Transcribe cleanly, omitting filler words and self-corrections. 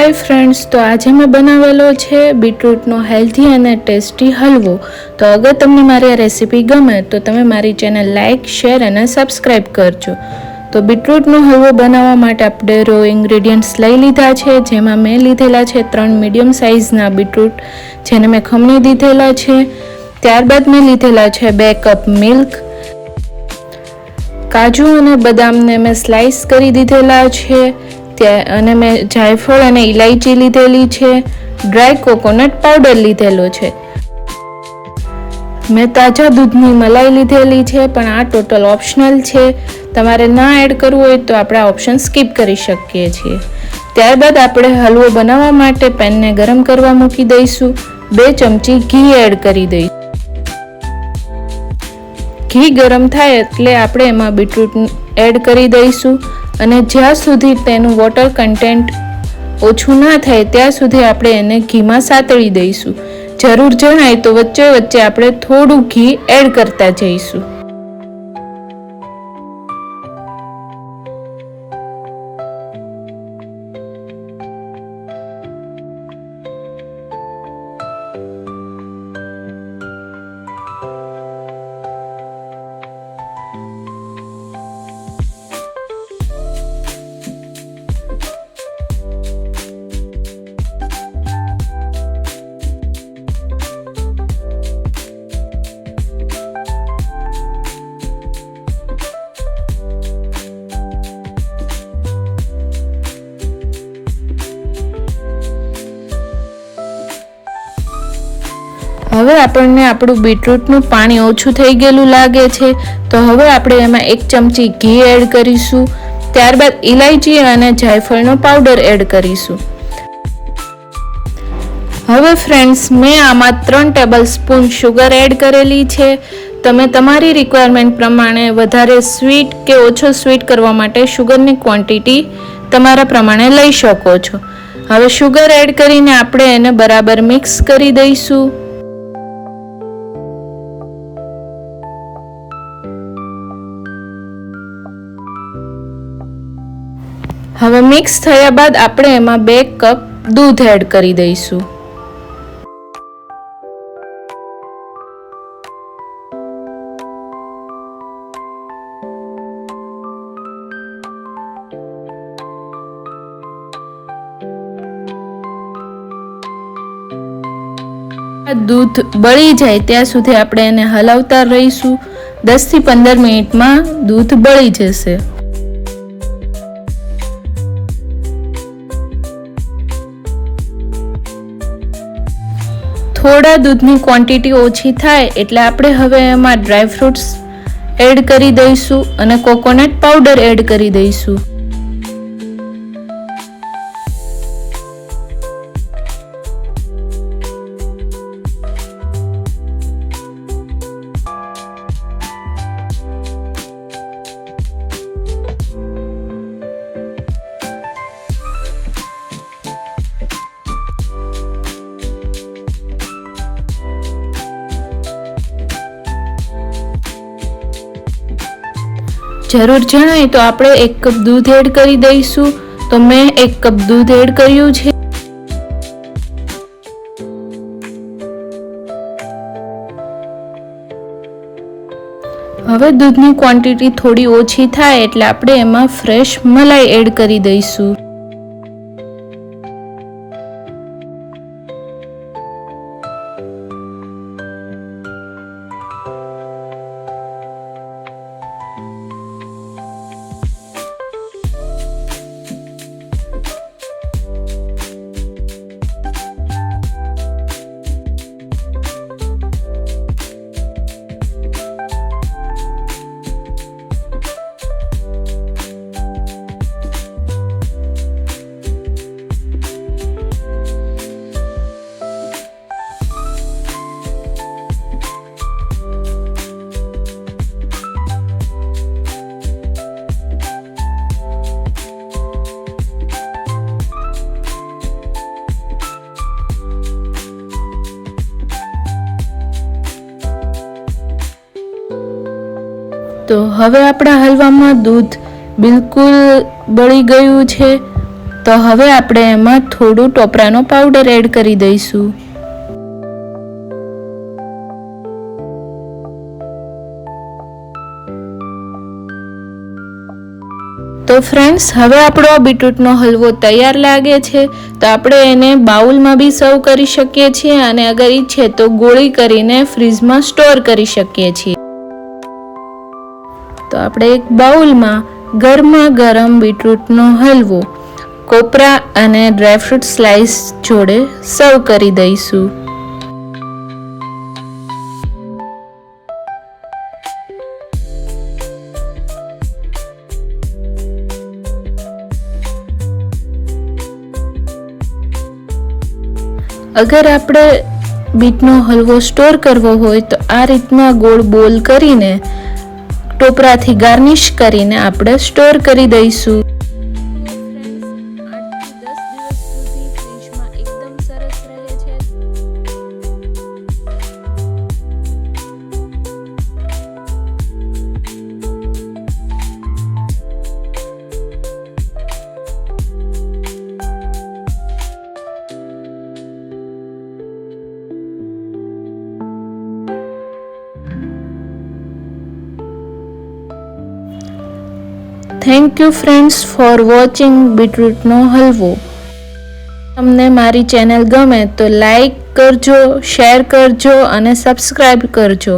Hi friends, तो आज मैं बनावेलो छे बीटरूटनो हेल्थी अने टेस्टी हलवो। तो अगर तमने मारी आ रेसिपी गमे तो तमे मारी चेनल लाइक, शेर अने सब्सक्राइब करजो। तो बीटरूटनो हलवो बनाववा माटे आपणे रो इंग्रेडियंट्स लई लीधा छे, जेमां मैं लीधेला छे 3 मीडियम साइजना बीटरूट, जेने मैं खमणी दीधेला छे। त्यारबाद मैं लीधेला छे 2 कप मिल्क, काजू अने बदामने मैं स्लाइस करी दीधेला छे, અને મેં જાયફળ અને ઇલાયચી લીધેલી છે, ડ્રાય કોકોનટ પાવડર લીધેલો છે, મેં તાજા દૂધની મલાઈ લીધેલી છે, પણ આ ટોટલ ઓપ્શનલ છે, તમારે ના એડ કરવું હોય તો આપણે આ ઓપ્શન સ્કીપ કરી શકીએ છીએ। ત્યારબાદ આપણે હલવો બનાવવા માટે પેનને ગરમ કરવા મૂકી દઈશું। 2 ચમચી ઘી એડ કરી દઈશું। ઘી ગરમ થાય એટલે આપણે એમાં બીટરૂટ એડ કરી દઈશું અને જ્યાં સુધી તેનું વોટર કન્ટેન્ટ ઓછું ના થાય ત્યાં સુધી આપણે એને ઘીમાં સાતળી દઈશું। જરૂર જણાય તો વચ્ચે વચ્ચે આપણે થોડું ઘી એડ કરતા જઈશું। હવે આપણને આપણું બીટરૂટનું પાણી ઓછું થઈ ગયેલું લાગે છે, તો હવે આપણે એમાં 1 ચમચી ઘી એડ કરીશું। ત્યારબાદ ઇલાયચી અને જાયફળનો પાવડર એડ કરીશું। હવે ફ્રેન્ડ્સ, મેં આમાં 3 ટેબલસ્પૂન શુગર એડ કરેલી છે। તમે તમારી રિક્વાયરમેન્ટ પ્રમાણે વધારે સ્વીટ કે ઓછો સ્વીટ કરવા માટે શુગરની ક્વોન્ટિટી તમારા પ્રમાણે લઈ શકો છો। હવે શુગર એડ કરીને આપણે એને બરાબર મિક્સ કરી દઈશું। હવે મિક્સ થયા બાદ આપણે એમાં 2 કપ દૂધ એડ કરી દઈશું। દૂધ બળી જાય ત્યાં સુધી આપણે એને હલાવતા રહીશું। 10 થી 15 મિનિટમાં દૂધ બળી જશે। થોડા દૂધની ક્વોન્ટિટી ઓછી થાય એટલે આપણે હવે એમાં ડ્રાય ફ્રૂટ્સ એડ કરી દઈશું અને કોકોનટ પાવડર એડ કરી દઈશું। જરૂર જણાય તો આપણે 1 કપ દૂધ એડ કરી દઈશું। તો મેં 1 કપ દૂધ એડ કર્યું છે। હવે દૂધની ક્વોન્ટિટી થોડી ઓછી થાય એટલે આપણે એમાં ફ્રેશ મલાઈ એડ કરી દઈશું। તો હવે આપણા હલવામાં દૂધ બિલકુલ બળી ગયું છે। તો હવે આપણે એમાં થોડું ટોપરાનો પાવડર એડ કરી દઈશું. તો ફ્રેન્ડ્સ, હવે આપણો બીટરૂટનો હલવો તૈયાર લાગે છે. તો આપણે એને બાઉલમાં બી સર્વ કરી શકીએ છીએ અને અગર ઈચ્છે તો ગોળી કરીને ફ્રીજમાં સ્ટોર કરી શકીએ છીએ. તો આપણે એક બાઉલમાં ગરમા ગરમ બીટરૂટનો હલવો કોપરા અને ડ્રાયફ્રૂટ સ્લાઇસ જોડે સર્વ કરી દઈશું. અગર આપણે બીટનો હલવો સ્ટોર કરવો હોય તો આ રીતના ગોળ બોલ કરીને ટોપરાથી ગાર્નિશ કરીને આપણે સ્ટોર કરી દઈશું. Thank you friends for watching બીટરૂટનો હલવો. તમને મારી ચેનલ ગમે તો લાઈક કરજો, શેર કરજો અને સબસ્ક્રાઈબ કરજો.